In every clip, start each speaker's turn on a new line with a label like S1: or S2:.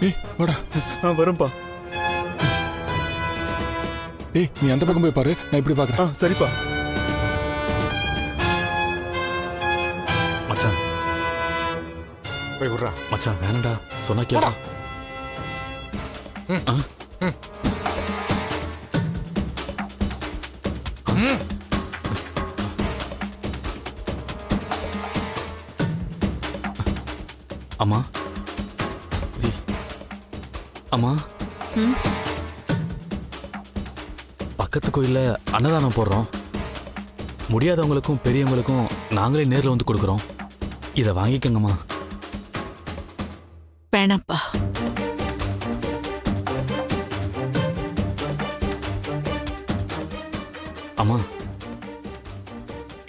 S1: ஏய் வாடா.
S2: வரேன்ப்பா.
S1: ஏய் நீ அந்த பக்கம் போய் பாரு, நான் இப்படி பாக்குறேன்.
S2: சரிப்பா.
S3: மச்சான்
S2: போய் விட்றா.
S3: மச்சான் வேணடா, சொன்னா கேளு. அம்மா அம்மா, பக்கத்து கோயில்ல அன்னதானம் போடுறோம். முடியாதவங்களுக்கும் பெரியவங்களுக்கும் நாங்களே நேர்ல வந்து கொடுக்குறோம். இதை வாங்கிக்கங்கம்மா.
S4: வேணாப்பா.
S3: அம்மா,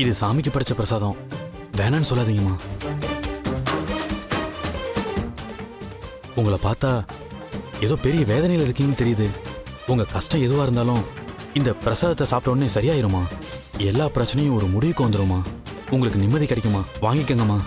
S3: இது சாமிக்கு படைச்ச பிரசாதம், வேணான்னு சொல்லாதீங்கம்மா. உங்களை பார்த்தா ஏதோ பெரிய வேதனையில் இருக்கீங்கன்னு தெரியுது. உங்க கஷ்டம் எதுவா இருந்தாலும் இந்த பிரசாதத்தை சாப்பிட்ட உடனே சரியாயிருமா. எல்லா பிரச்சனையும் ஒரு முடிவுக்கு வந்துருமா. உங்களுக்கு நிம்மதி கிடைக்குமா. வாங்கிக்கங்கம்மா.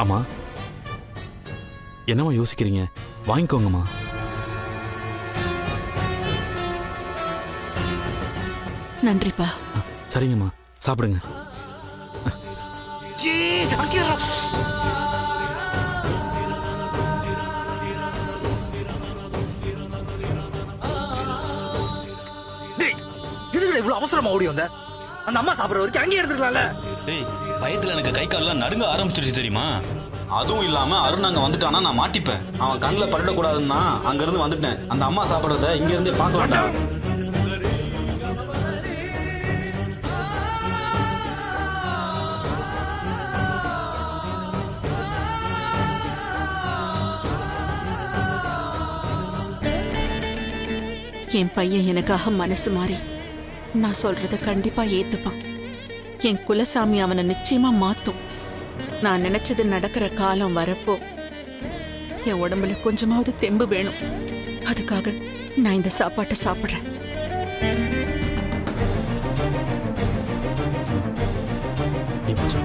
S3: அம்மா, என்னம்மா யோசிக்கிறீங்க? வாங்கிக்கோங்கம்மா.
S4: நன்றிப்பா.
S3: சரிங்கம்மா, சாப்பிடுங்க.
S2: இவ்வளவு அவசரமா ஓடி வந்த? அந்த அம்மா சாப்பிடுற வரைக்கும் அங்கேயே இருந்துக்கலாம்ல.
S5: டேய், பயத்துல எனக்கு கை கால்லாம் நடுங்க ஆரம்பிச்சிருச்சு தெரியுமா. அதுவும் இல்லாம அருண் அங்க வந்துட்டானா நான் மாட்டிப்பேன். அவன் கண்ணில் படக்கூடாதுன்னா அங்க இருந்து வந்துட்டேன். அந்த அம்மா சாப்பிடுறத இங்க இருந்தே பார்க்கலாம்டா.
S4: என் பையன் எனக்காக மனசு மாறி நான் சொல்றத கண்டிப்பா ஏத்துப்பான். என் குலசாமி அவனை நிச்சயமா மாத்தும். நான் நினைச்சது நடக்கிற காலம் வரப்போ என் உடம்புல கொஞ்சமாவது தெம்பு வேணும். அதுக்காக நான் இந்த சாப்பாட்டை சாப்பிடுறேன்.
S3: ஏய் மச்சான்,